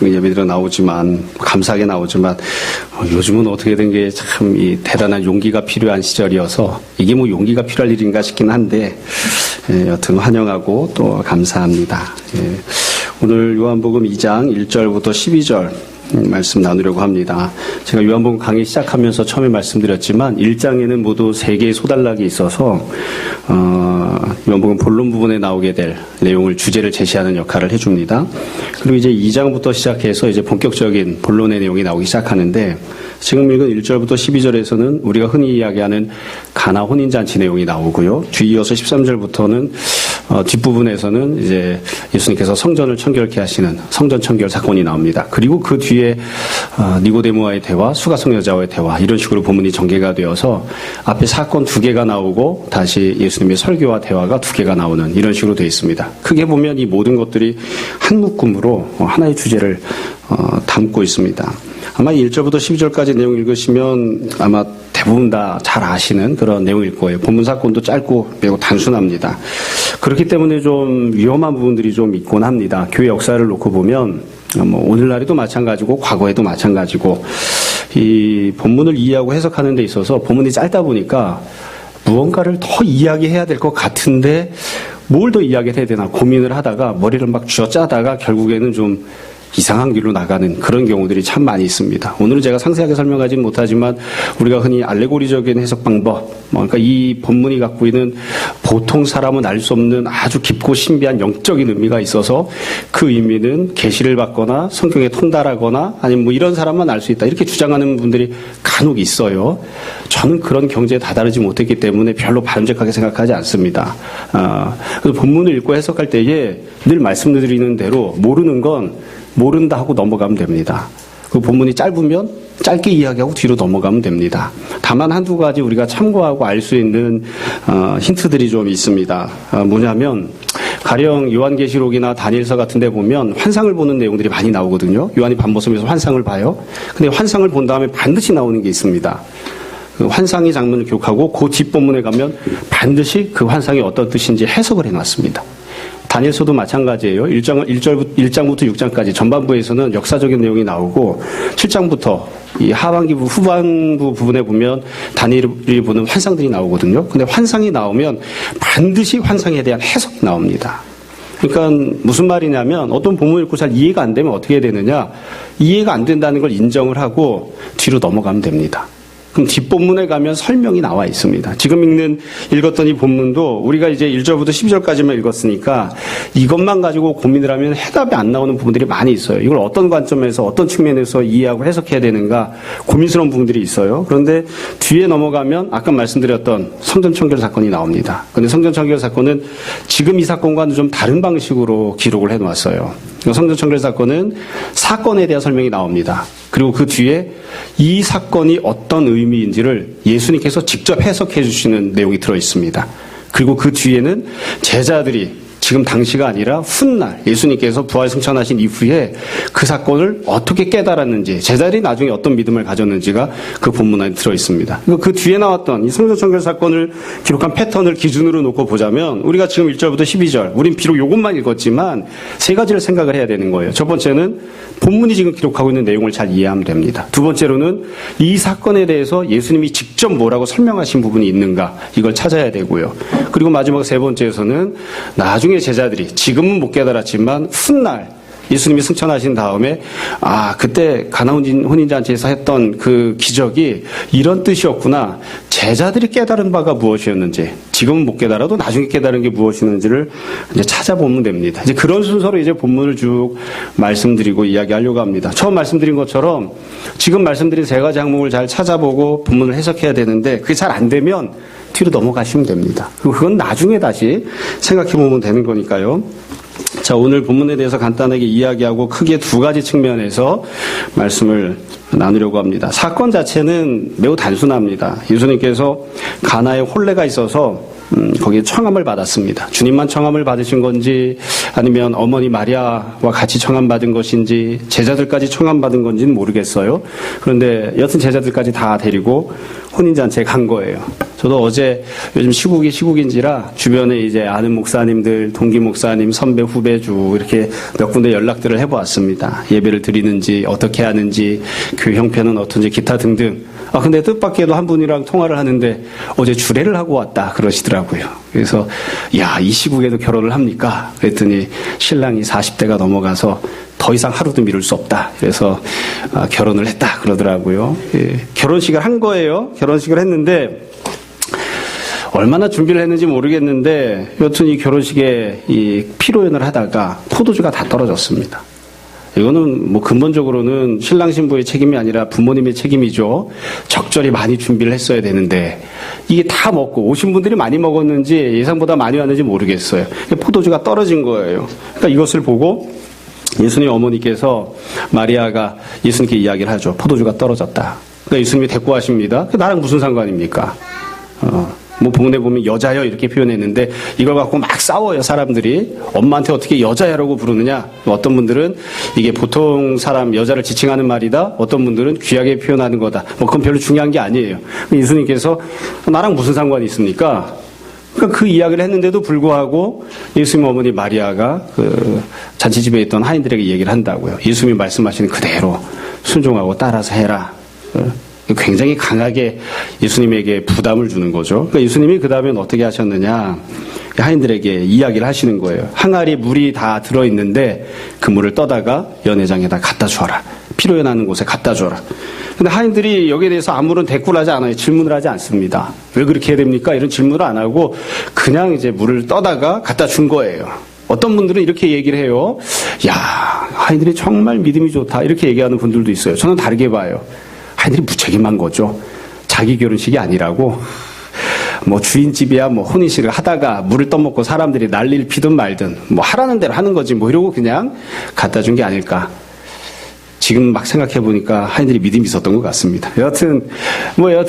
예배드려 나오지만 감사하게 나오지만 요즘은 어떻게 된 게 참 이 대단한 용기가 필요한 시절이어서 이게 뭐 용기가 필요할 일인가 싶긴 한데 여튼 환영하고 또 감사합니다. 오늘 요한복음 2장 1절부터 12절 말씀 나누려고 합니다. 제가 요한복음 강의 시작하면서 처음에 말씀드렸지만 1장에는 모두 3개의 소단락이 있어서 요한복음 본론 부분에 나오게 될 내용을 주제를 제시하는 역할을 해줍니다. 그리고 이제 2장부터 시작해서 이제 본격적인 본론의 내용이 나오기 시작하는데 지금 읽은 1절부터 12절에서는 우리가 흔히 이야기하는 가나 혼인잔치 내용이 나오고요. 뒤이어서 13절부터는 뒷부분에서는 이제 예수님께서 성전을 청결케 하시는 성전 청결 사건이 나옵니다. 그리고 그 뒤에 니고데모와의 대화, 수가성 여자와의 대화 이런 식으로 본문이 전개가 되어서 앞에 사건 2개가 나오고 다시 예수님의 설교와 대화가 2개가 나오는 이런 식으로 되어 있습니다. 크게 보면 이 모든 것들이 한 묶음으로 하나의 주제를 담고 있습니다. 아마 1절부터 12절까지 내용 읽으시면 아마 대부분 다 잘 아시는 그런 내용일 거예요. 본문 사건도 짧고 매우 단순합니다. 그렇기 때문에 좀 위험한 부분들이 좀 있곤 합니다. 교회 역사를 놓고 보면 뭐 오늘날에도 마찬가지고 과거에도 마찬가지고 이 본문을 이해하고 해석하는 데 있어서 본문이 짧다 보니까 무언가를 더 이야기해야 될 것 같은데 뭘 더 이야기해야 되나 고민을 하다가 머리를 막 쥐어짜다가 결국에는 좀 이상한 길로 나가는 그런 경우들이 참 많이 있습니다. 오늘은 제가 상세하게 설명하지는 못하지만 우리가 흔히 알레고리적인 해석 방법, 그러니까 이 본문이 갖고 있는 보통 사람은 알 수 없는 아주 깊고 신비한 영적인 의미가 있어서 그 의미는 계시를 받거나 성경에 통달하거나 아니면 뭐 이런 사람만 알 수 있다 이렇게 주장하는 분들이 간혹 있어요. 저는 그런 경지에 다다르지 못했기 때문에 별로 바람직하게 생각하지 않습니다. 그래서 본문을 읽고 해석할 때에 늘 말씀드리는 대로 모르는 건 모른다 하고 넘어가면 됩니다. 그 본문이 짧으면 짧게 이야기하고 뒤로 넘어가면 됩니다. 다만 한두 가지 우리가 참고하고 알 수 있는 힌트들이 좀 있습니다. 뭐냐면 가령 요한계시록이나 다니엘서 같은 데 보면 환상을 보는 내용들이 많이 나오거든요. 요한이 밤모섬에서 환상을 봐요. 근데 환상을 본 다음에 반드시 나오는 게 있습니다. 그 환상의 장면을 기록하고 그 뒷본문에 가면 반드시 그 환상이 어떤 뜻인지 해석을 해놨습니다. 다니엘서도 마찬가지예요. 1장부터 6장까지 전반부에서는 역사적인 내용이 나오고 7장부터 이 하반기 후반부 부분에 보면 다니엘이 보는 환상들이 나오거든요. 근데 환상이 나오면 반드시 환상에 대한 해석이 나옵니다. 그러니까 무슨 말이냐면 어떤 본문 읽고 잘 이해가 안 되면 어떻게 되느냐. 이해가 안 된다는 걸 인정을 하고 뒤로 넘어가면 됩니다. 그럼 뒷본문에 가면 설명이 나와 있습니다. 지금 읽었던 이 본문도 우리가 이제 1절부터 12절까지만 읽었으니까 이것만 가지고 고민을 하면 해답이 안 나오는 부분들이 많이 있어요. 이걸 어떤 관점에서 어떤 측면에서 이해하고 해석해야 되는가 고민스러운 부분들이 있어요. 그런데 뒤에 넘어가면 아까 말씀드렸던 성전 청결 사건이 나옵니다. 그런데 성전 청결 사건은 지금 이 사건과는 좀 다른 방식으로 기록을 해놓았어요. 성전 청결 사건은 사건에 대한 설명이 나옵니다. 그리고 그 뒤에 이 사건이 어떤 의미인지를 예수님께서 직접 해석해 주시는 내용이 들어있습니다. 그리고 그 뒤에는 제자들이 지금 당시가 아니라 훗날 예수님께서 부활 승천하신 이후에 그 사건을 어떻게 깨달았는지 제자들이 나중에 어떤 믿음을 가졌는지가 그 본문 안에 들어있습니다. 그 뒤에 나왔던 이 성전 청결 사건을 기록한 패턴을 기준으로 놓고 보자면 우리가 지금 1절부터 12절 우린 비록 이것만 읽었지만 3가지를 생각을 해야 되는 거예요. 첫 번째는 본문이 지금 기록하고 있는 내용을 잘 이해하면 됩니다. 두 번째로는 이 사건에 대해서 예수님이 직접 뭐라고 설명하신 부분이 있는가 이걸 찾아야 되고요. 그리고 마지막 3번째에서는 나중에 제자들이 지금은 못 깨달았지만 훗날 예수님이 승천하신 다음에 그때 가나 혼인잔치에서 했던 그 기적이 이런 뜻이었구나. 제자들이 깨달은 바가 무엇이었는지 지금은 못 깨달아도 나중에 깨달은 게 무엇이었는지를 이제 찾아보면 됩니다. 이제 그런 순서로 이제 본문을 쭉 말씀드리고 이야기하려고 합니다. 처음 말씀드린 것처럼 지금 말씀드린 3가지 항목을 잘 찾아보고 본문을 해석해야 되는데 그게 잘 안 되면 뒤로 넘어가시면 됩니다. 그건 나중에 다시 생각해보면 되는 거니까요. 자, 오늘 본문에 대해서 간단하게 이야기하고 크게 2가지 측면에서 말씀을 나누려고 합니다. 사건 자체는 매우 단순합니다. 예수님께서 가나에 혼례가 있어서 거기에 청함을 받았습니다. 주님만 청함을 받으신 건지 아니면 어머니 마리아와 같이 청함받은 것인지 제자들까지 청함받은 건지는 모르겠어요. 그런데 여튼 제자들까지 다 데리고 혼인잔치에 간 거예요. 저도 어제 요즘 시국인지라 주변에 이제 아는 목사님들, 동기 목사님, 선배, 후배 교회에 쭉 이렇게 몇 군데 연락들을 해보았습니다. 예배를 드리는지, 어떻게 하는지, 교회 형편은 어떤지, 기타 등등. 근데 뜻밖에도 한 분이랑 통화를 하는데 어제 주례를 하고 왔다 그러시더라고요. 그래서 이 시국에도 결혼을 합니까? 그랬더니 신랑이 40대가 넘어가서 더 이상 하루도 미룰 수 없다. 그래서 결혼을 했다 그러더라고요. 결혼식을 한 거예요. 결혼식을 했는데 얼마나 준비를 했는지 모르겠는데 여튼 이 결혼식에 이 피로연을 하다가 포도주가 다 떨어졌습니다. 이거는 뭐 근본적으로는 신랑 신부의 책임이 아니라 부모님의 책임이죠. 적절히 많이 준비를 했어야 되는데 이게 다 먹고 오신 분들이 많이 먹었는지 예상보다 많이 왔는지 모르겠어요. 포도주가 떨어진 거예요. 그러니까 이것을 보고 예수님 어머니께서 마리아가 예수님께 이야기를 하죠. 포도주가 떨어졌다. 그러니까 예수님이 대꾸하십니다. 나랑 무슨 상관입니까? 뭐 본문에 보면 여자여 이렇게 표현했는데 이걸 갖고 막 싸워요. 사람들이 엄마한테 어떻게 여자야라고 부르느냐. 어떤 분들은 이게 보통 사람 여자를 지칭하는 말이다. 어떤 분들은 귀하게 표현하는 거다. 뭐 그건 별로 중요한 게 아니에요. 예수님께서 나랑 무슨 상관이 있습니까? 그러니까 그 이야기를 했는데도 불구하고 예수님 어머니 마리아가 그 잔치집에 있던 하인들에게 얘기를 한다고요. 예수님이 말씀하시는 그대로 순종하고 따라서 해라. 굉장히 강하게 예수님에게 부담을 주는 거죠. 그러니까 예수님이 그 다음엔 어떻게 하셨느냐. 하인들에게 이야기를 하시는 거예요. 항아리 물이 다 들어있는데 그 물을 떠다가 연회장에다 갖다 주어라. 피로연 하는 곳에 갖다 줘라. 근데 하인들이 여기에 대해서 아무런 대꾸를 하지 않아요. 질문을 하지 않습니다. 왜 그렇게 해야 됩니까? 이런 질문을 안 하고 그냥 이제 물을 떠다가 갖다 준 거예요. 어떤 분들은 이렇게 얘기를 해요. 하인들이 정말 믿음이 좋다. 이렇게 얘기하는 분들도 있어요. 저는 다르게 봐요. 하인들이 무책임한 거죠. 자기 결혼식이 아니라고 뭐 주인집이야 뭐 혼인식을 하다가 물을 떠먹고 사람들이 난리를 피든 말든 뭐 하라는 대로 하는 거지 뭐 이러고 그냥 갖다 준 게 아닐까. 지금 막 생각해 보니까 하인들이 믿음이 있었던 것 같습니다. 여하튼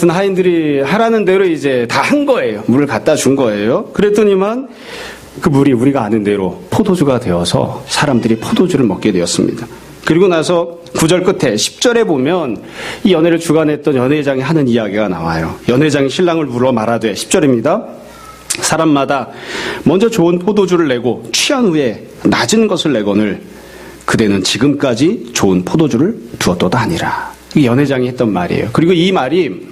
하인들이 하라는 대로 이제 다 한 거예요. 물을 갖다 준 거예요. 그랬더니만 그 물이 우리가 아는 대로 포도주가 되어서 사람들이 포도주를 먹게 되었습니다. 그리고 나서 9절 끝에 10절에 보면 이 연회를 주관했던 연회장이 하는 이야기가 나와요. 연회장이 신랑을 불러 말하되 10절입니다. 사람마다 먼저 좋은 포도주를 내고 취한 후에 낮은 것을 내거늘 그대는 지금까지 좋은 포도주를 두었도다 아니라. 이게 연회장이 했던 말이에요. 그리고 이 말이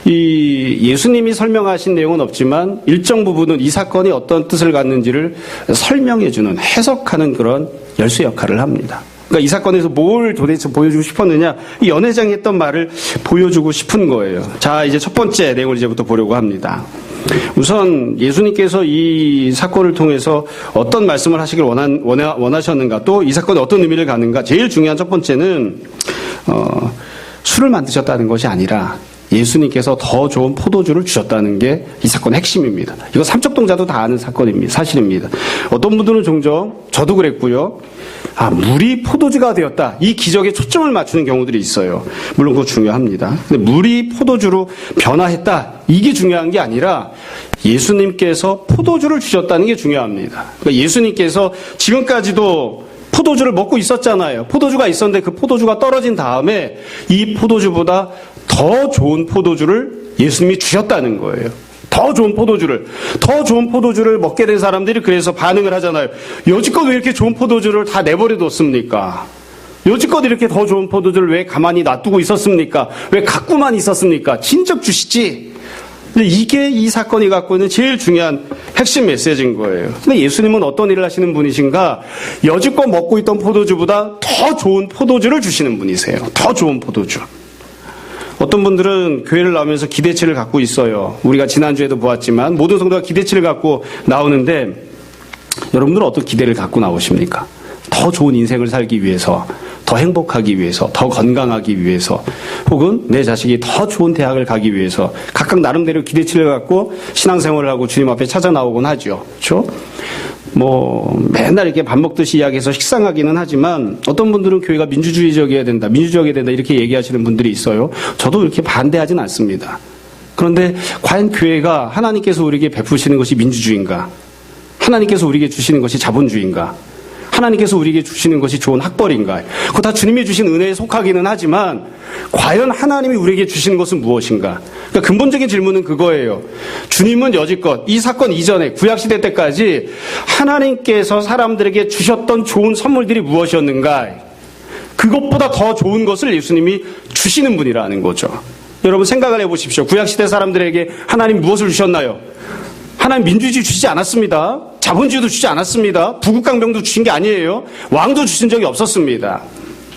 이 예수님이 설명하신 내용은 없지만 일정 부분은 이 사건이 어떤 뜻을 갖는지를 설명해주는 해석하는 그런 열쇠 역할을 합니다. 그러니까 이 사건에서 뭘 도대체 보여주고 싶었느냐? 이 연회장이 했던 말을 보여주고 싶은 거예요. 자, 이제 첫 번째 내용을 이제부터 보려고 합니다. 우선 예수님께서 이 사건을 통해서 어떤 말씀을 하시길 원하셨는가, 또 이 사건에 어떤 의미를 갖는가. 제일 중요한 첫 번째는 술을 만드셨다는 것이 아니라 예수님께서 더 좋은 포도주를 주셨다는 게 이 사건의 핵심입니다. 이거 삼척동자도 다 아는 사건입니다. 사실입니다. 어떤 분들은 종종 저도 그랬고요. 물이 포도주가 되었다. 이 기적에 초점을 맞추는 경우들이 있어요. 물론 그거 중요합니다. 근데 물이 포도주로 변화했다. 이게 중요한 게 아니라 예수님께서 포도주를 주셨다는 게 중요합니다. 그러니까 예수님께서 지금까지도 포도주를 먹고 있었잖아요. 포도주가 있었는데 그 포도주가 떨어진 다음에 이 포도주보다 더 좋은 포도주를 예수님이 주셨다는 거예요. 더 좋은 포도주를 먹게 된 사람들이 그래서 반응을 하잖아요. 여지껏 왜 이렇게 좋은 포도주를 다 내버려뒀습니까? 여지껏 이렇게 더 좋은 포도주를 왜 가만히 놔두고 있었습니까? 왜 갖고만 있었습니까? 진작 주시지. 근데 이게 이 사건이 갖고 있는 제일 중요한 핵심 메시지인 거예요. 근데 예수님은 어떤 일을 하시는 분이신가? 여지껏 먹고 있던 포도주보다 더 좋은 포도주를 주시는 분이세요. 더 좋은 포도주. 어떤 분들은 교회를 나오면서 기대치를 갖고 있어요. 우리가 지난주에도 보았지만 모든 성도가 기대치를 갖고 나오는데 여러분들은 어떤 기대를 갖고 나오십니까? 더 좋은 인생을 살기 위해서, 더 행복하기 위해서, 더 건강하기 위해서, 혹은 내 자식이 더 좋은 대학을 가기 위해서 각각 나름대로 기대치를 갖고 신앙생활을 하고 주님 앞에 찾아 나오곤 하죠. 그렇죠? 맨날 이렇게 밥 먹듯이 이야기해서 식상하기는 하지만 어떤 분들은 교회가 민주적이어야 된다 이렇게 얘기하시는 분들이 있어요. 저도 이렇게 반대하진 않습니다. 그런데 과연 교회가 하나님께서 우리에게 베푸시는 것이 민주주의인가? 하나님께서 우리에게 주시는 것이 자본주의인가? 하나님께서 우리에게 주시는 것이 좋은 학벌인가? 그거 다 주님이 주신 은혜에 속하기는 하지만 과연 하나님이 우리에게 주시는 것은 무엇인가? 그러니까 근본적인 질문은 그거예요. 주님은 여지껏 이 사건 이전에 구약시대 때까지 하나님께서 사람들에게 주셨던 좋은 선물들이 무엇이었는가? 그것보다 더 좋은 것을 예수님이 주시는 분이라는 거죠. 여러분 생각을 해보십시오. 구약시대 사람들에게 하나님 무엇을 주셨나요? 하나님 민주주의 주시지 않았습니다. 자본주의도 주지 않았습니다. 부국강병도 주신 게 아니에요. 왕도 주신 적이 없었습니다.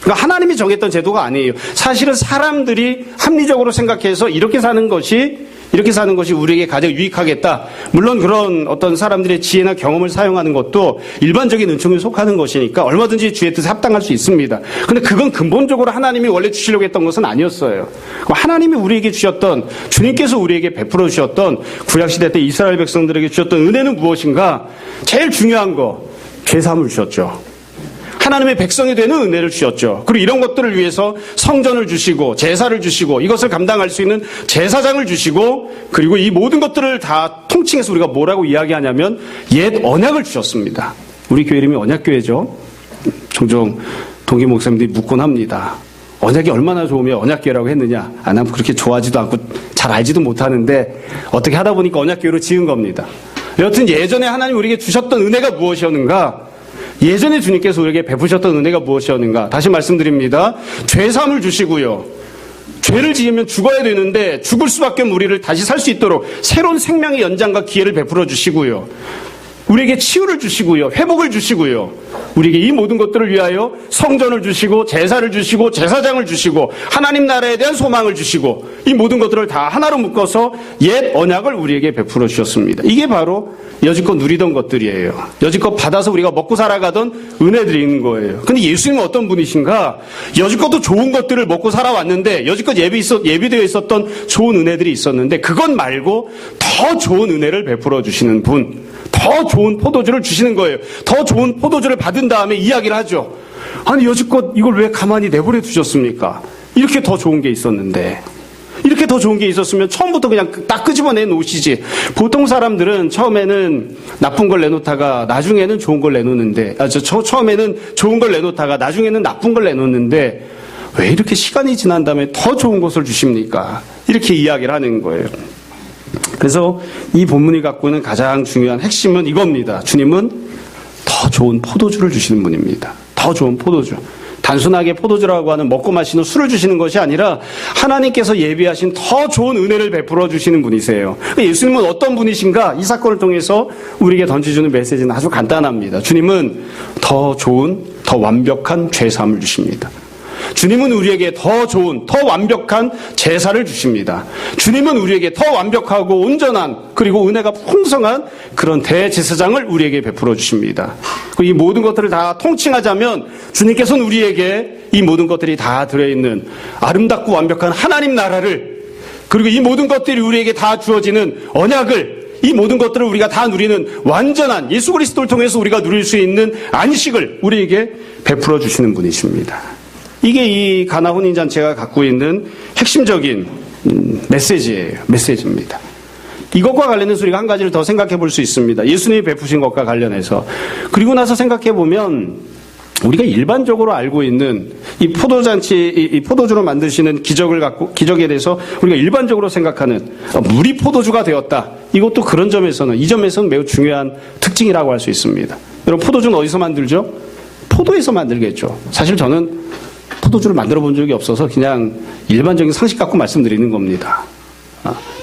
그러니까 하나님이 정했던 제도가 아니에요. 사실은 사람들이 합리적으로 생각해서 이렇게 사는 것이 우리에게 가장 유익하겠다. 물론 그런 어떤 사람들의 지혜나 경험을 사용하는 것도 일반적인 은총에 속하는 것이니까 얼마든지 주의 뜻에 합당할 수 있습니다. 그런데 그건 근본적으로 하나님이 원래 주시려고 했던 것은 아니었어요. 하나님이 우리에게 주셨던, 주님께서 우리에게 베풀어 주셨던 구약시대 때 이스라엘 백성들에게 주셨던 은혜는 무엇인가? 제일 중요한 거, 죄사함을 주셨죠. 하나님의 백성이 되는 은혜를 주셨죠. 그리고 이런 것들을 위해서 성전을 주시고 제사를 주시고 이것을 감당할 수 있는 제사장을 주시고 그리고 이 모든 것들을 다 통칭해서 우리가 뭐라고 이야기하냐면 옛 언약을 주셨습니다. 우리 교회 이름이 언약교회죠. 종종 동기 목사님들이 묻곤 합니다. 언약이 얼마나 좋으면 언약교회라고 했느냐. 난 그렇게 좋아하지도 않고 잘 알지도 못하는데 어떻게 하다 보니까 언약교회로 지은 겁니다. 여튼 예전에 하나님 우리에게 주셨던 은혜가 무엇이었는가? 예전에 주님께서 우리에게 베푸셨던 은혜가 무엇이었는가? 다시 말씀드립니다. 죄사함을 주시고요. 죄를 지으면 죽어야 되는데 죽을 수밖에 없는 우리를 다시 살 수 있도록 새로운 생명의 연장과 기회를 베풀어 주시고요. 우리에게 치유를 주시고요. 회복을 주시고요. 우리에게 이 모든 것들을 위하여 성전을 주시고 제사를 주시고 제사장을 주시고 하나님 나라에 대한 소망을 주시고 이 모든 것들을 다 하나로 묶어서 옛 언약을 우리에게 베풀어 주셨습니다. 이게 바로 여지껏 누리던 것들이에요. 여지껏 받아서 우리가 먹고 살아가던 은혜들인 거예요. 근데 예수님은 어떤 분이신가? 여지껏도 좋은 것들을 먹고 살아왔는데 여지껏 예비되어 있었던 좋은 은혜들이 있었는데 그것 말고 더 좋은 은혜를 베풀어 주시는 분, 더 좋은 포도주를 주시는 거예요. 더 좋은 포도주를 받은 다음에 이야기를 하죠. 아니 여지껏 이걸 왜 가만히 내버려 두셨습니까? 이렇게 더 좋은 게 있었는데. 이렇게 더 좋은 게 있었으면 처음부터 그냥 딱 끄집어내 놓으시지. 보통 사람들은 처음에는 나쁜 걸 내놓다가 나중에는 좋은 걸 내놓는데, 처음에는 좋은 걸 내놓다가 나중에는 나쁜 걸 내놓는데 왜 이렇게 시간이 지난 다음에 더 좋은 것을 주십니까? 이렇게 이야기를 하는 거예요. 그래서 이 본문이 갖고 있는 가장 중요한 핵심은 이겁니다. 주님은 더 좋은 포도주를 주시는 분입니다. 더 좋은 포도주. 단순하게 포도주라고 하는 먹고 마시는 술을 주시는 것이 아니라 하나님께서 예비하신 더 좋은 은혜를 베풀어 주시는 분이세요. 예수님은 어떤 분이신가? 이 사건을 통해서 우리에게 던져주는 메시지는 아주 간단합니다. 주님은 더 좋은, 더 완벽한 죄사함을 주십니다. 주님은 우리에게 더 좋은, 더 완벽한 제사를 주십니다. 주님은 우리에게 더 완벽하고 온전한 그리고 은혜가 풍성한 그런 대제사장을 우리에게 베풀어 주십니다. 이 모든 것들을 다 통칭하자면 주님께서는 우리에게 이 모든 것들이 다 들어있는 아름답고 완벽한 하나님 나라를 그리고 이 모든 것들이 우리에게 다 주어지는 언약을 이 모든 것들을 우리가 다 누리는 완전한 예수 그리스도를 통해서 우리가 누릴 수 있는 안식을 우리에게 베풀어 주시는 분이십니다. 이게 이 가나 혼인잔치가 갖고 있는 핵심적인 메시지입니다. 이것과 관련해서 우리가 한 가지를 더 생각해 볼 수 있습니다. 예수님이 베푸신 것과 관련해서. 그리고 나서 생각해 보면 우리가 일반적으로 알고 있는 이 포도잔치, 이 포도주로 만드시는 기적에 대해서 우리가 일반적으로 생각하는 물이 포도주가 되었다. 이것도 그런 점에서는, 이 점에서는 매우 중요한 특징이라고 할 수 있습니다. 여러분, 포도주는 어디서 만들죠? 포도에서 만들겠죠. 사실 저는 포도주를 만들어 본 적이 없어서 그냥 일반적인 상식 갖고 말씀드리는 겁니다.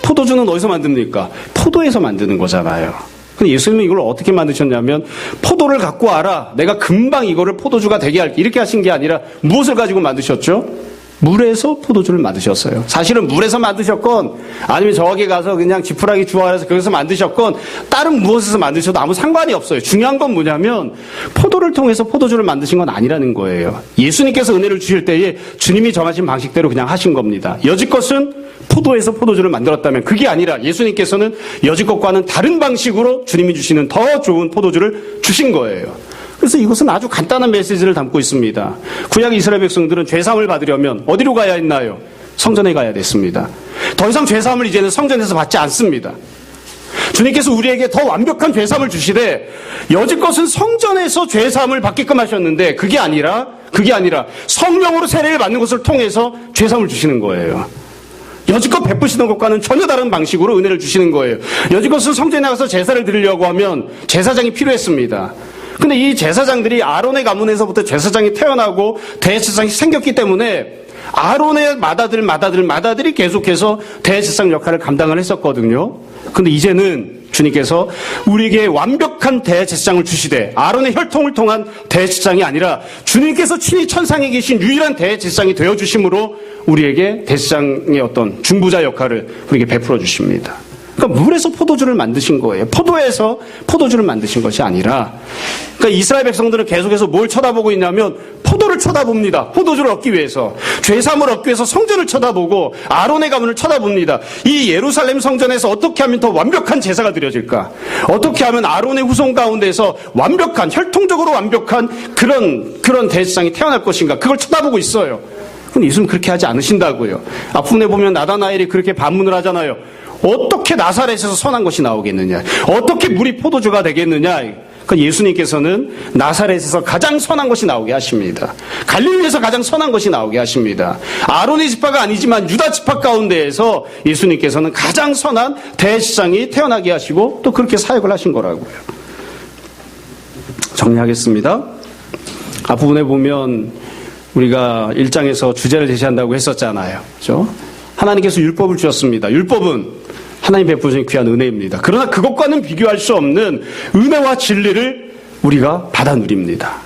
포도주는 어디서 만듭니까? 포도에서 만드는 거잖아요. 근데 예수님은 이걸 어떻게 만드셨냐면 포도를 갖고 와라. 내가 금방 이거를 포도주가 되게 할게. 이렇게 하신 게 아니라 무엇을 가지고 만드셨죠? 물에서 포도주를 만드셨어요. 사실은 물에서 만드셨건 아니면 저기 가서 그냥 지푸라기 주워와서 거기서 만드셨건 다른 무엇에서 만드셔도 아무 상관이 없어요. 중요한 건 뭐냐면 포도를 통해서 포도주를 만드신 건 아니라는 거예요. 예수님께서 은혜를 주실 때에 주님이 정하신 방식대로 그냥 하신 겁니다. 여지껏은 포도에서 포도주를 만들었다면 그게 아니라 예수님께서는 여지껏과는 다른 방식으로 주님이 주시는 더 좋은 포도주를 주신 거예요. 그래서 이것은 아주 간단한 메시지를 담고 있습니다. 구약 이스라엘 백성들은 죄사함을 받으려면 어디로 가야 했나요? 성전에 가야 됐습니다. 더 이상 죄사함을 이제는 성전에서 받지 않습니다. 주님께서 우리에게 더 완벽한 죄사함을 주시되 여지껏은 성전에서 죄사함을 받게끔 하셨는데 그게 아니라 성령으로 세례를 받는 것을 통해서 죄사함을 주시는 거예요. 여지껏 베푸시는 것과는 전혀 다른 방식으로 은혜를 주시는 거예요. 여지껏은 성전에 나가서 제사를 드리려고 하면 제사장이 필요했습니다. 근데 이 제사장들이 아론의 가문에서부터 제사장이 태어나고 대제사장이 생겼기 때문에 아론의 맏아들이 계속해서 대제사장 역할을 감당을 했었거든요. 근데 이제는 주님께서 우리에게 완벽한 대제사장을 주시되 아론의 혈통을 통한 대제사장이 아니라 주님께서 친히 천상에 계신 유일한 대제사장이 되어주심으로 우리에게 대제사장의 어떤 중보자 역할을 우리에게 베풀어 주십니다. 그러니까 물에서 포도주를 만드신 거예요. 포도에서 포도주를 만드신 것이 아니라, 그러니까 이스라엘 백성들은 계속해서 뭘 쳐다보고 있냐면 포도를 쳐다봅니다. 포도주를 얻기 위해서, 죄사함을 얻기 위해서 성전을 쳐다보고 아론의 가문을 쳐다봅니다. 이 예루살렘 성전에서 어떻게 하면 더 완벽한 제사가 드려질까? 어떻게 하면 아론의 후손 가운데서 완벽한, 혈통적으로 완벽한 그런 대제사장이 태어날 것인가? 그걸 쳐다보고 있어요. 근데 예수는 그렇게 하지 않으신다고요. 앞부분에 보면 나다나엘이 그렇게 반문을 하잖아요. 어떻게 나사렛에서 선한 것이 나오겠느냐? 어떻게 물이 포도주가 되겠느냐? 그러니까 예수님께서는 나사렛에서 가장 선한 것이 나오게 하십니다. 갈릴리에서 가장 선한 것이 나오게 하십니다. 아론의 지파가 아니지만 유다 지파 가운데에서 예수님께서는 가장 선한 대제사장이 태어나게 하시고 또 그렇게 사역을 하신 거라고요. 정리하겠습니다. 앞부분에 보면 우리가 1장에서 주제를 제시한다고 했었잖아요. 그렇죠? 하나님께서 율법을 주셨습니다. 율법은 하나님 베푸신 귀한 은혜입니다. 그러나 그것과는 비교할 수 없는 은혜와 진리를 우리가 받아 누립니다.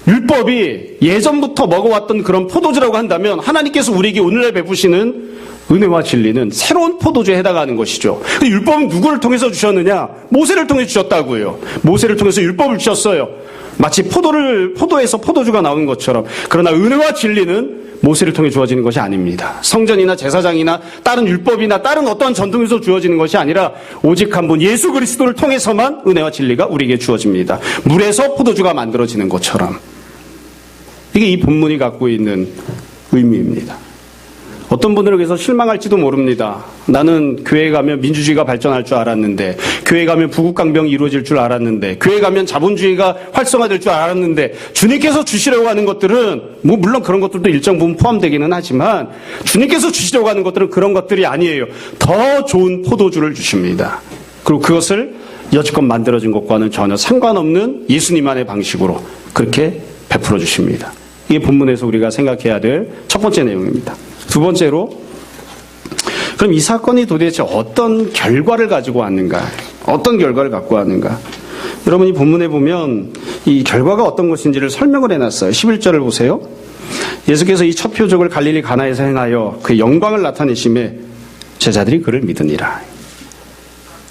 율법이 예전부터 먹어왔던 그런 포도주라고 한다면 하나님께서 우리에게 오늘날 베푸시는 은혜와 진리는 새로운 포도주에 해당하는 것이죠. 율법은 누구를 통해서 주셨느냐? 모세를 통해 주셨다고요. 모세를 통해서 율법을 주셨어요. 마치 포도에서 포도주가 나오는 것처럼. 그러나 은혜와 진리는 모세를 통해 주어지는 것이 아닙니다. 성전이나 제사장이나 다른 율법이나 다른 어떠한 전통에서 주어지는 것이 아니라 오직 한 분 예수 그리스도를 통해서만 은혜와 진리가 우리에게 주어집니다. 물에서 포도주가 만들어지는 것처럼. 이게 이 본문이 갖고 있는 의미입니다. 어떤 분들은 그래서 실망할지도 모릅니다. 나는 교회에 가면 민주주의가 발전할 줄 알았는데, 교회에 가면 부국강병이 이루어질 줄 알았는데, 교회에 가면 자본주의가 활성화될 줄 알았는데, 주님께서 주시려고 하는 것들은 물론 그런 것들도 일정 부분 포함되기는 하지만 주님께서 주시려고 하는 것들은 그런 것들이 아니에요. 더 좋은 포도주를 주십니다. 그리고 그것을 여지껏 만들어진 것과는 전혀 상관없는 예수님만의 방식으로 그렇게 베풀어 주십니다. 이게 본문에서 우리가 생각해야 될 첫 번째 내용입니다. 두 번째로, 그럼 이 사건이 도대체 어떤 결과를 가지고 왔는가? 어떤 결과를 갖고 왔는가? 여러분이 본문에 보면 이 결과가 어떤 것인지를 설명을 해놨어요. 11절을 보세요. 예수께서 이 첫 표적을 갈릴리 가나에서 행하여 그의 영광을 나타내심에 제자들이 그를 믿으니라.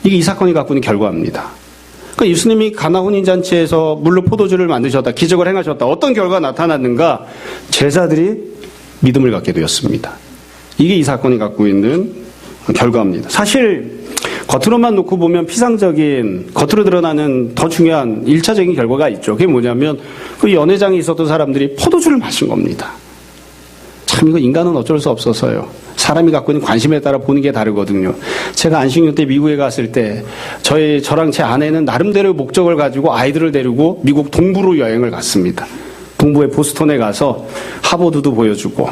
이게 이 사건이 갖고 있는 결과입니다. 그러니까 예수님이 가나 혼인잔치에서 물로 포도주를 만드셨다, 기적을 행하셨다. 어떤 결과가 나타났는가? 제자들이 믿음을 갖게 되었습니다. 이게 이 사건이 갖고 있는 결과입니다. 사실 겉으로만 놓고 보면 피상적인, 겉으로 드러나는 더 중요한 1차적인 결과가 있죠. 그게 뭐냐면 그 연회장에 있었던 사람들이 포도주를 마신 겁니다. 참 이거 인간은 어쩔 수 없어서요. 사람이 갖고 있는 관심에 따라 보는 게 다르거든요. 제가 안식년 때 미국에 갔을 때 저랑 제 아내는 나름대로 목적을 가지고 아이들을 데리고 미국 동부로 여행을 갔습니다. 동부의 보스턴에 가서 하버드도 보여주고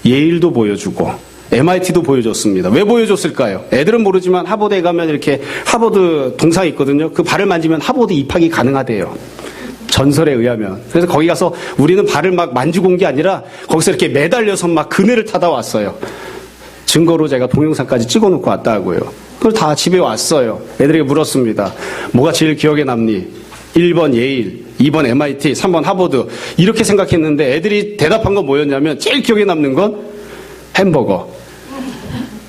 예일도 보여주고 MIT도 보여줬습니다. 왜 보여줬을까요? 애들은 모르지만 하버드에 가면 이렇게 하버드 동상이 있거든요. 그 발을 만지면 하버드 입학이 가능하대요. 전설에 의하면. 그래서 거기 가서 우리는 발을 막 만지고 온 게 아니라 거기서 이렇게 매달려서 막 그네를 타다 왔어요. 증거로 제가 동영상까지 찍어놓고 왔다고요. 그걸 다 집에 왔어요. 애들에게 물었습니다. 뭐가 제일 기억에 남니? 1번 예일, 2번 MIT, 3번 하버드. 이렇게 생각했는데 애들이 대답한 건 뭐였냐면 제일 기억에 남는 건 햄버거.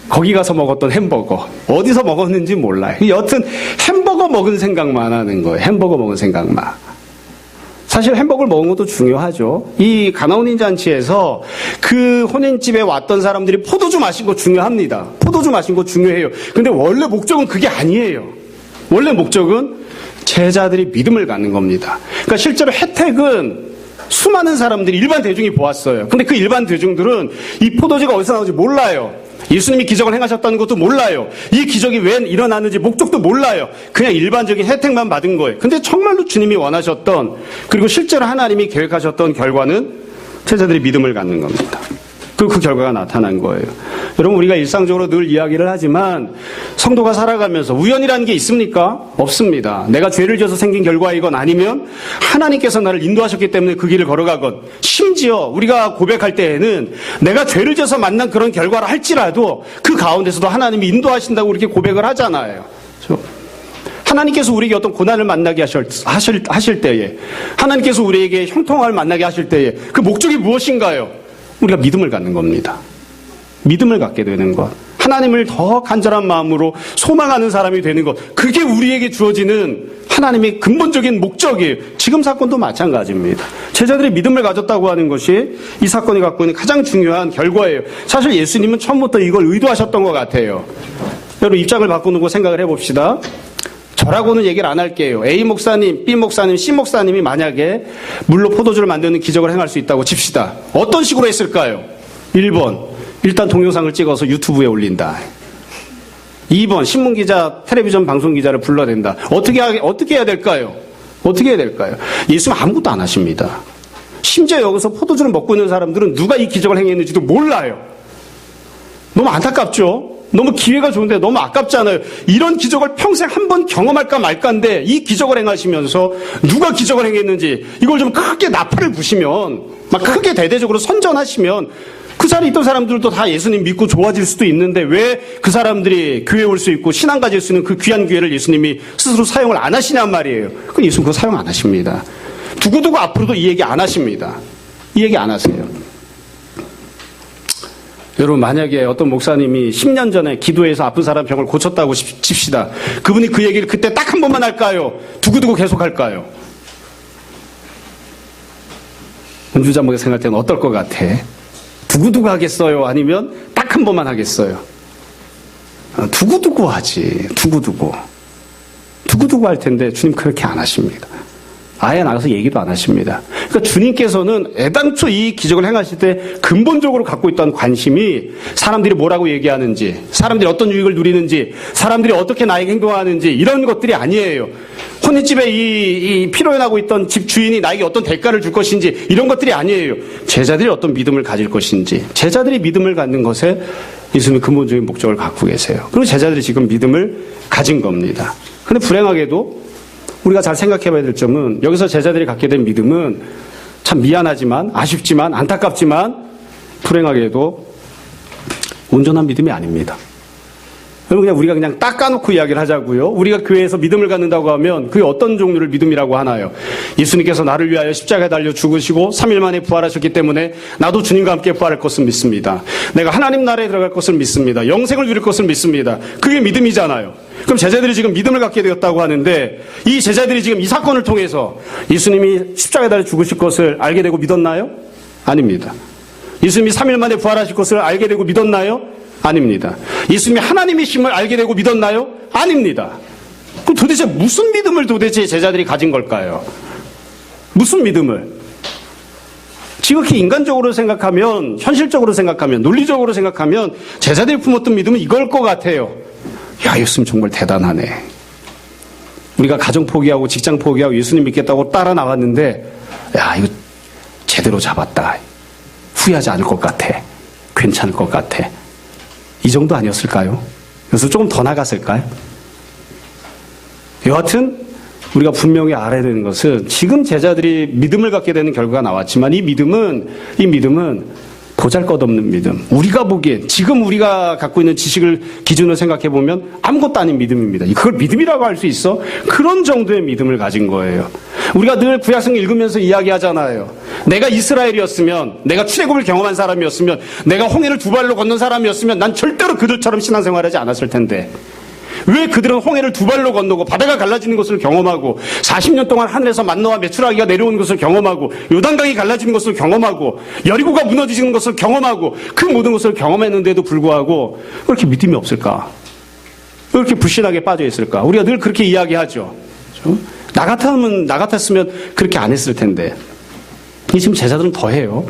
거기 가서 먹었던 햄버거. 어디서 먹었는지 몰라요. 여튼 햄버거 먹은 생각만 하는 거예요. 햄버거 먹은 생각만. 사실 햄버거를 먹은 것도 중요하죠. 이 가나 혼인잔치에서 그 혼인집에 왔던 사람들이 포도주 마신 거 중요합니다. 포도주 마신 거 중요해요. 근데 원래 목적은 그게 아니에요. 원래 목적은 제자들이 믿음을 갖는 겁니다. 그러니까 실제로 혜택은 수많은 사람들이 일반 대중이 보았어요. 근데 그 일반 대중들은 이 포도주가 어디서 나오는지 몰라요. 예수님이 기적을 행하셨다는 것도 몰라요. 이 기적이 왜 일어났는지 목적도 몰라요. 그냥 일반적인 혜택만 받은 거예요. 근데 정말로 주님이 원하셨던, 그리고 실제로 하나님이 계획하셨던 결과는 제자들이 믿음을 갖는 겁니다. 그 결과가 나타난 거예요. 여러분, 우리가 일상적으로 늘 이야기를 하지만 성도가 살아가면서 우연이라는 게 있습니까? 없습니다. 내가 죄를 지어서 생긴 결과이건 아니면 하나님께서 나를 인도하셨기 때문에 그 길을 걸어가건, 심지어 우리가 고백할 때에는 내가 죄를 지어서 만난 그런 결과라 할지라도 그 가운데서도 하나님이 인도하신다고 이렇게 고백을 하잖아요. 그렇죠? 하나님께서 우리에게 어떤 고난을 만나게 하실 때에, 하나님께서 우리에게 형통함을 만나게 하실 때에 그 목적이 무엇인가요? 우리가 믿음을 갖는 겁니다. 믿음을 갖게 되는 것. 하나님을 더 간절한 마음으로 소망하는 사람이 되는 것. 그게 우리에게 주어지는 하나님의 근본적인 목적이에요. 지금 사건도 마찬가지입니다. 제자들이 믿음을 가졌다고 하는 것이 이 사건이 갖고 있는 가장 중요한 결과예요. 사실 예수님은 처음부터 이걸 의도하셨던 것 같아요. 여러분, 입장을 바꾸는 거 생각을 해봅시다. 저라고는 얘기를 안 할게요. A 목사님, B 목사님, C 목사님이 만약에 물로 포도주를 만드는 기적을 행할 수 있다고 칩시다. 어떤 식으로 했을까요? 1번, 일단 동영상을 찍어서 유튜브에 올린다. 2번, 신문기자, 텔레비전 방송기자를 불러댄다. 어떻게 해야 될까요? 어떻게 해야 될까요? 예수는 아무것도 안 하십니다. 심지어 여기서 포도주를 먹고 있는 사람들은 누가 이 기적을 행했는지도 몰라요. 너무 안타깝죠? 너무 기회가 좋은데 너무 아깝잖아요. 이런 기적을 평생 한 번 경험할까 말까인데 이 기적을 행하시면서 누가 기적을 행했는지 이걸 좀 크게 나팔을 부시면, 막 크게 대대적으로 선전하시면 그 자리에 있던 사람들도 다 예수님 믿고 좋아질 수도 있는데 왜 그 사람들이 교회에 올 수 있고 신앙 가질 수 있는 그 귀한 기회를 예수님이 스스로 사용을 안 하시냔 말이에요. 그 예수님 그거 사용 안 하십니다. 두고두고 앞으로도 이 얘기 안 하십니다. 이 얘기 안 하세요. 여러분, 만약에 어떤 목사님이 10년 전에 기도해서 아픈 사람 병을 고쳤다고 칩시다. 그분이 그 얘기를 그때 딱 한 번만 할까요? 두고두고 계속 할까요? 은주자목에 생각할 때는 어떨 것 같아? 두고두고 하겠어요? 아니면 딱 한 번만 하겠어요? 두고두고 하지. 두고두고 할 텐데 주님 그렇게 안 하십니다. 아예 나가서 얘기도 안 하십니다. 그러니까 주님께서는 애당초 이 기적을 행하실 때 근본적으로 갖고 있던 관심이 사람들이 뭐라고 얘기하는지, 사람들이 어떤 유익을 누리는지, 사람들이 어떻게 나에게 행동하는지 이런 것들이 아니에요. 혼인집에 이 피로연하고 있던 집 주인이 나에게 어떤 대가를 줄 것인지 이런 것들이 아니에요. 제자들이 어떤 믿음을 가질 것인지, 제자들이 믿음을 갖는 것에 예수님이 근본적인 목적을 갖고 계세요. 그리고 제자들이 지금 믿음을 가진 겁니다. 그런데 불행하게도 우리가 잘 생각해 봐야 될 점은, 여기서 제자들이 갖게 된 믿음은 참 미안하지만, 아쉽지만, 안타깝지만 불행하게도 온전한 믿음이 아닙니다. 여러분, 우리가 그냥 딱 까놓고 이야기를 하자고요. 우리가 교회에서 믿음을 갖는다고 하면 그게 어떤 종류를 믿음이라고 하나요? 예수님께서 나를 위하여 십자가에 달려 죽으시고 3일 만에 부활하셨기 때문에 나도 주님과 함께 부활할 것을 믿습니다. 내가 하나님 나라에 들어갈 것을 믿습니다. 영생을 누릴 것을 믿습니다. 그게 믿음이잖아요. 그럼 제자들이 지금 믿음을 갖게 되었다고 하는데, 이 제자들이 지금 이 사건을 통해서 예수님이 십자가에 달려 죽으실 것을 알게 되고 믿었나요? 아닙니다. 예수님이 3일 만에 부활하실 것을 알게 되고 믿었나요? 아닙니다. 예수님이 하나님이심을 알게 되고 믿었나요? 아닙니다. 그럼 도대체 무슨 믿음을 도대체 제자들이 가진 걸까요? 무슨 믿음을? 지극히 인간적으로 생각하면, 현실적으로 생각하면, 논리적으로 생각하면 제자들이 품었던 믿음은 이걸 것 같아요. 야, 예수님 정말 대단하네. 우리가 가정 포기하고 직장 포기하고 예수님 믿겠다고 따라 나왔는데, 야, 이거 제대로 잡았다. 후회하지 않을 것 같아. 괜찮을 것 같아. 이 정도 아니었을까요? 그래서 조금 더 나갔을까요? 여하튼 우리가 분명히 알아야 되는 것은, 지금 제자들이 믿음을 갖게 되는 결과가 나왔지만 이 믿음은 보잘것없는 믿음. 우리가 보기엔, 지금 우리가 갖고 있는 지식을 기준으로 생각해 보면 아무것도 아닌 믿음입니다. 그걸 믿음이라고 할 수 있어? 그런 정도의 믿음을 가진 거예요. 우리가 늘 구약성 읽으면서 이야기하잖아요. 내가 이스라엘이었으면, 내가 출애굽을 경험한 사람이었으면, 내가 홍해를 두 발로 건넌 사람이었으면 난 절대로 그들처럼 신앙생활하지 않았을 텐데, 왜 그들은 홍해를 두 발로 건너고 바다가 갈라지는 것을 경험하고 40년 동안 하늘에서 만나와 메추라기가 내려오는 것을 경험하고 요단강이 갈라지는 것을 경험하고 여리고가 무너지는 것을 경험하고 그 모든 것을 경험했는데도 불구하고 왜 이렇게 믿음이 없을까? 왜 이렇게 불신하게 빠져 있을까? 우리가 늘 그렇게 이야기하죠. 나 같았으면 그렇게 안 했을 텐데. 지금 제자들은 더해요.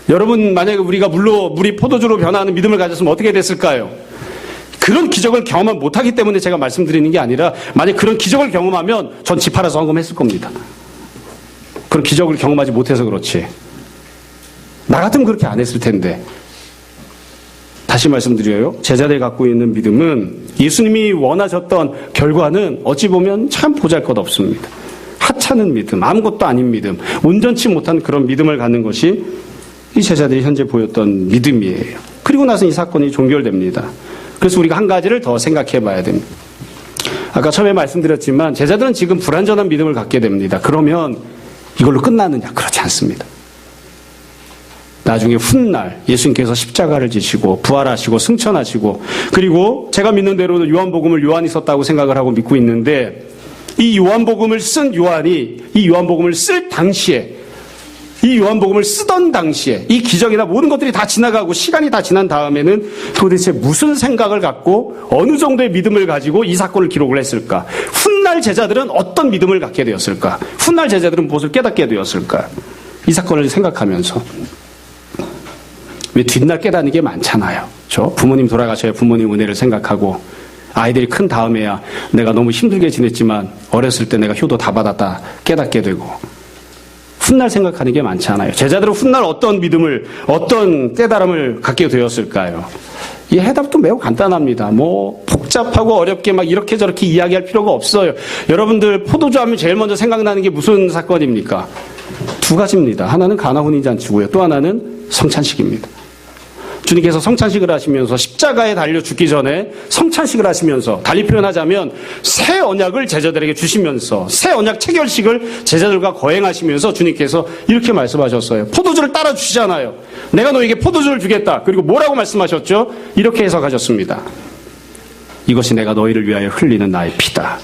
여러분 만약에 우리가 물이 포도주로 변화하는 믿음을 가졌으면 어떻게 됐을까요? 그런 기적을 경험을 못하기 때문에 제가 말씀드리는 게 아니라 만약 그런 기적을 경험하면 전 집 팔아서 헌금했을 겁니다. 그런 기적을 경험하지 못해서 그렇지. 나 같으면 그렇게 안 했을 텐데. 다시 말씀드려요. 제자들이 갖고 있는 믿음은 예수님이 원하셨던 결과는 어찌 보면 참 보잘것없습니다. 하찮은 믿음, 아무것도 아닌 믿음, 온전치 못한 그런 믿음을 갖는 것이 이 제자들이 현재 보였던 믿음이에요. 그리고 나서 이 사건이 종결됩니다. 그래서 우리가 한 가지를 더 생각해 봐야 됩니다. 아까 처음에 말씀드렸지만 제자들은 지금 불완전한 믿음을 갖게 됩니다. 그러면 이걸로 끝나느냐? 그렇지 않습니다. 나중에 훗날 예수님께서 십자가를 지시고 부활하시고 승천하시고 그리고 제가 믿는 대로는 요한복음을 요한이 썼다고 생각을 하고 믿고 있는데 이 요한복음을 쓴 요한이 이 요한복음을 쓸 당시에 이 요한복음을 쓰던 당시에 이 기적이나 모든 것들이 다 지나가고 시간이 다 지난 다음에는 도대체 무슨 생각을 갖고 어느 정도의 믿음을 가지고 이 사건을 기록을 했을까? 훗날 제자들은 어떤 믿음을 갖게 되었을까? 훗날 제자들은 무엇을 깨닫게 되었을까? 이 사건을 생각하면서 왜 뒷날 깨닫는 게 많잖아요. 부모님 돌아가셔야 부모님 은혜를 생각하고 아이들이 큰 다음에야 내가 너무 힘들게 지냈지만 어렸을 때 내가 효도 다 받았다 깨닫게 되고 훗날 생각하는 게 많지 않아요. 제자들은 훗날 어떤 믿음을, 어떤 깨달음을 갖게 되었을까요? 이 해답도 매우 간단합니다. 복잡하고 어렵게 막 이렇게 저렇게 이야기할 필요가 없어요. 여러분들 포도주 하면 제일 먼저 생각나는 게 무슨 사건입니까? 두 가지입니다. 하나는 가나 혼인잔치고요. 또 하나는 성찬식입니다. 주님께서 성찬식을 하시면서 십자가에 달려 죽기 전에 성찬식을 하시면서 달리 표현하자면 새 언약을 제자들에게 주시면서 새 언약 체결식을 제자들과 거행하시면서 주님께서 이렇게 말씀하셨어요. 포도주를 따라 주시잖아요. 내가 너에게 포도주를 주겠다. 그리고 뭐라고 말씀하셨죠? 이렇게 해석하셨습니다. 이것이 내가 너희를 위하여 흘리는 나의 피다.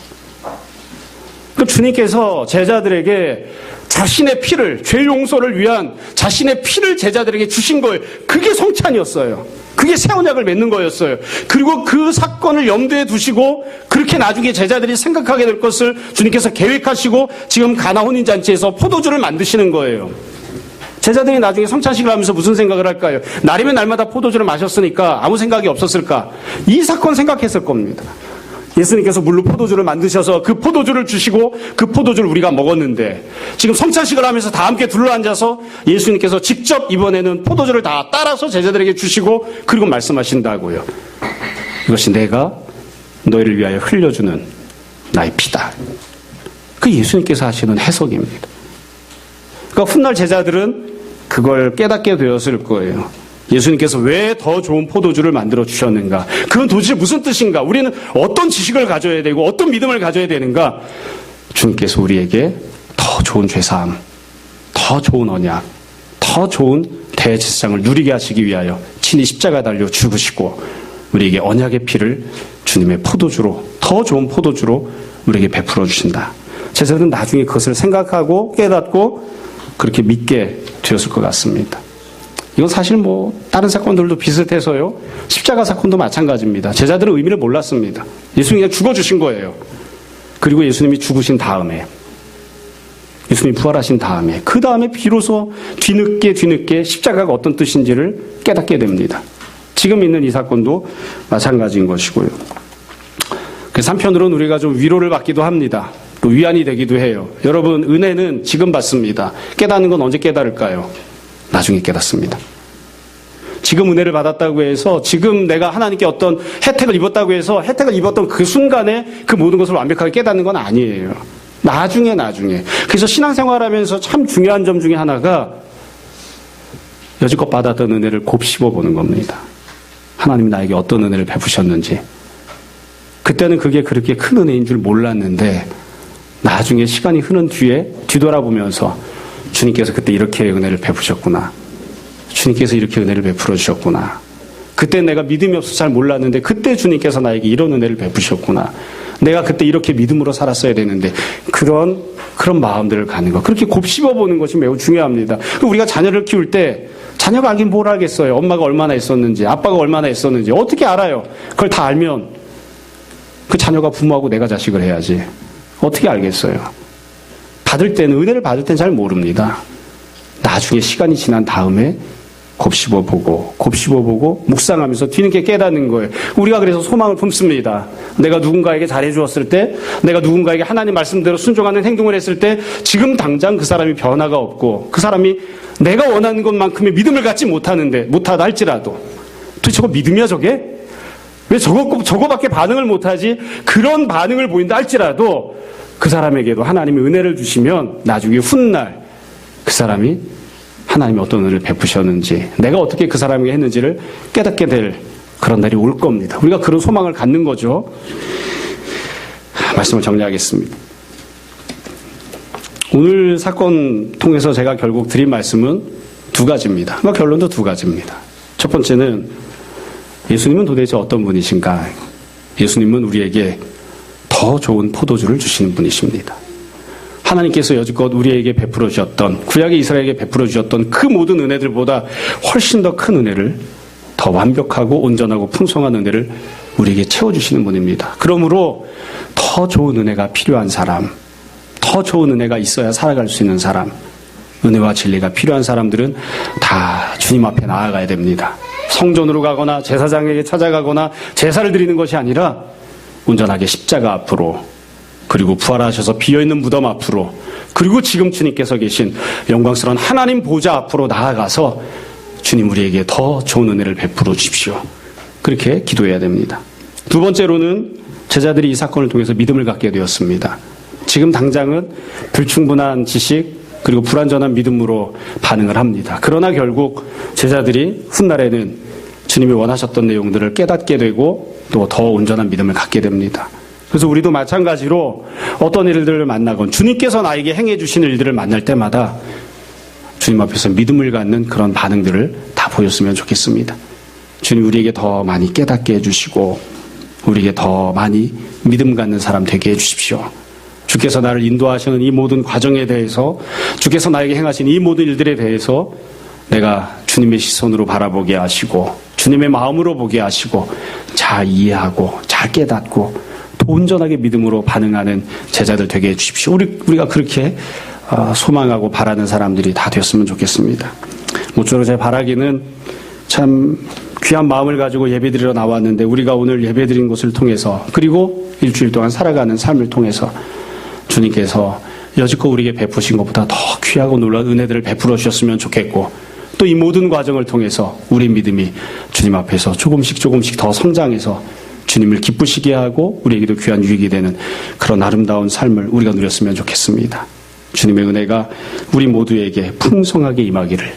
주님께서 제자들에게 자신의 피를, 죄 용서를 위한 자신의 피를 제자들에게 주신 거예요. 그게 성찬이었어요. 그게 새 언약을 맺는 거였어요. 그리고 그 사건을 염두에 두시고 그렇게 나중에 제자들이 생각하게 될 것을 주님께서 계획하시고 지금 가나 혼인잔치에서 포도주를 만드시는 거예요. 제자들이 나중에 성찬식을 하면서 무슨 생각을 할까요? 날이면 날마다 포도주를 마셨으니까 아무 생각이 없었을까? 이 사건 생각했을 겁니다. 예수님께서 물로 포도주를 만드셔서 그 포도주를 주시고 그 포도주를 우리가 먹었는데 지금 성찬식을 하면서 다 함께 둘러앉아서 예수님께서 직접 이번에는 포도주를 다 따라서 제자들에게 주시고 그리고 말씀하신다고요. 이것이 내가 너희를 위하여 흘려주는 나의 피다. 그 예수님께서 하시는 해석입니다. 그러니까 훗날 제자들은 그걸 깨닫게 되었을 거예요. 예수님께서 왜 더 좋은 포도주를 만들어 주셨는가? 그건 도대체 무슨 뜻인가? 우리는 어떤 지식을 가져야 되고 어떤 믿음을 가져야 되는가? 주님께서 우리에게 더 좋은 죄사함, 더 좋은 언약, 더 좋은 대제사장을 누리게 하시기 위하여 친히 십자가 달려 죽으시고 우리에게 언약의 피를 주님의 포도주로, 더 좋은 포도주로 우리에게 베풀어 주신다. 제자들은 나중에 그것을 생각하고 깨닫고 그렇게 믿게 되었을 것 같습니다. 이건 사실 다른 사건들도 비슷해서요. 십자가 사건도 마찬가지입니다. 제자들은 의미를 몰랐습니다. 예수님이 그냥 죽어주신 거예요. 그리고 예수님이 죽으신 다음에, 예수님이 부활하신 다음에, 그 다음에 비로소 뒤늦게 십자가가 어떤 뜻인지를 깨닫게 됩니다. 지금 있는 이 사건도 마찬가지인 것이고요. 그래서 한편으로는 우리가 좀 위로를 받기도 합니다. 또 위안이 되기도 해요. 여러분, 은혜는 지금 받습니다. 깨닫는 건 언제 깨달을까요? 나중에 깨닫습니다. 지금 은혜를 받았다고 해서 지금 내가 하나님께 어떤 혜택을 입었다고 해서 혜택을 입었던 그 순간에 그 모든 것을 완벽하게 깨닫는 건 아니에요. 나중에. 그래서 신앙생활하면서 참 중요한 점 중에 하나가 여지껏 받았던 은혜를 곱씹어 보는 겁니다. 하나님이 나에게 어떤 은혜를 베푸셨는지. 그때는 그게 그렇게 큰 은혜인 줄 몰랐는데 나중에 시간이 흐른 뒤에 뒤돌아보면서 주님께서 그때 이렇게 은혜를 베푸셨구나. 주님께서 이렇게 은혜를 베풀어 주셨구나. 그때 내가 믿음이 없어서 잘 몰랐는데 그때 주님께서 나에게 이런 은혜를 베푸셨구나. 내가 그때 이렇게 믿음으로 살았어야 되는데 그런 마음들을 갖는 것. 그렇게 곱씹어 보는 것이 매우 중요합니다. 우리가 자녀를 키울 때 자녀가 알긴 뭘 알겠어요. 엄마가 얼마나 애썼는지 아빠가 얼마나 애썼는지 어떻게 알아요. 그걸 다 알면 그 자녀가 부모하고 내가 자식을 해야지. 어떻게 알겠어요. 은혜를 받을 때는 잘 모릅니다. 나중에 시간이 지난 다음에 곱씹어보고 묵상하면서 뒤늦게 깨닫는 거예요. 우리가 그래서 소망을 품습니다. 내가 누군가에게 잘해주었을 때, 내가 누군가에게 하나님 말씀대로 순종하는 행동을 했을 때 지금 당장 그 사람이 변화가 없고 그 사람이 내가 원하는 것만큼의 믿음을 갖지 못하다 할지라도 도대체 저거 믿음이야 저게? 왜 저거밖에 반응을 못하지? 그런 반응을 보인다 할지라도 그 사람에게도 하나님이 은혜를 주시면 나중에 훗날 그 사람이 하나님이 어떤 은혜를 베푸셨는지, 내가 어떻게 그 사람에게 했는지를 깨닫게 될 그런 날이 올 겁니다. 우리가 그런 소망을 갖는 거죠. 말씀을 정리하겠습니다. 오늘 사건 통해서 제가 결국 드린 말씀은 두 가지입니다. 결론도 두 가지입니다. 첫 번째는 예수님은 도대체 어떤 분이신가? 예수님은 우리에게 더 좋은 포도주를 주시는 분이십니다. 하나님께서 여지껏 우리에게 베풀어 주셨던, 구약의 이스라엘에게 베풀어 주셨던 그 모든 은혜들보다 훨씬 더 큰 은혜를, 더 완벽하고 온전하고 풍성한 은혜를 우리에게 채워주시는 분입니다. 그러므로 더 좋은 은혜가 필요한 사람, 더 좋은 은혜가 있어야 살아갈 수 있는 사람, 은혜와 진리가 필요한 사람들은 다 주님 앞에 나아가야 됩니다. 성전으로 가거나 제사장에게 찾아가거나 제사를 드리는 것이 아니라 온전하게 십자가 앞으로, 그리고 부활하셔서 비어있는 무덤 앞으로, 그리고 지금 주님께서 계신 영광스러운 하나님 보좌 앞으로 나아가서 주님 우리에게 더 좋은 은혜를 베풀어 주십시오. 그렇게 기도해야 됩니다. 두 번째로는 제자들이 이 사건을 통해서 믿음을 갖게 되었습니다. 지금 당장은 불충분한 지식 그리고 불완전한 믿음으로 반응을 합니다. 그러나 결국 제자들이 훗날에는 주님이 원하셨던 내용들을 깨닫게 되고 또 더 온전한 믿음을 갖게 됩니다. 그래서 우리도 마찬가지로 어떤 일들을 만나건 주님께서 나에게 행해 주신 일들을 만날 때마다 주님 앞에서 믿음을 갖는 그런 반응들을 다 보였으면 좋겠습니다. 주님 우리에게 더 많이 깨닫게 해주시고 우리에게 더 많이 믿음 갖는 사람 되게 해주십시오. 주께서 나를 인도하시는 이 모든 과정에 대해서, 주께서 나에게 행하신 이 모든 일들에 대해서 내가 주님의 시선으로 바라보게 하시고 주님의 마음으로 보게 하시고 잘 이해하고 잘 깨닫고 또 온전하게 믿음으로 반응하는 제자들 되게 해주십시오. 우리가 그렇게 소망하고 바라는 사람들이 다 됐으면 좋겠습니다. 모쪼록 제 바라기는 참 귀한 마음을 가지고 예배드리러 나왔는데 우리가 오늘 예배드린 것을 통해서 그리고 일주일 동안 살아가는 삶을 통해서 주님께서 여지껏 우리에게 베푸신 것보다 더 귀하고 놀라운 은혜들을 베풀어 주셨으면 좋겠고 또 이 모든 과정을 통해서 우리 믿음이 주님 앞에서 조금씩 더 성장해서 주님을 기쁘시게 하고 우리에게도 귀한 유익이 되는 그런 아름다운 삶을 우리가 누렸으면 좋겠습니다. 주님의 은혜가 우리 모두에게 풍성하게 임하기를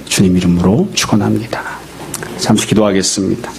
주님 이름으로 축원합니다. 잠시 기도하겠습니다.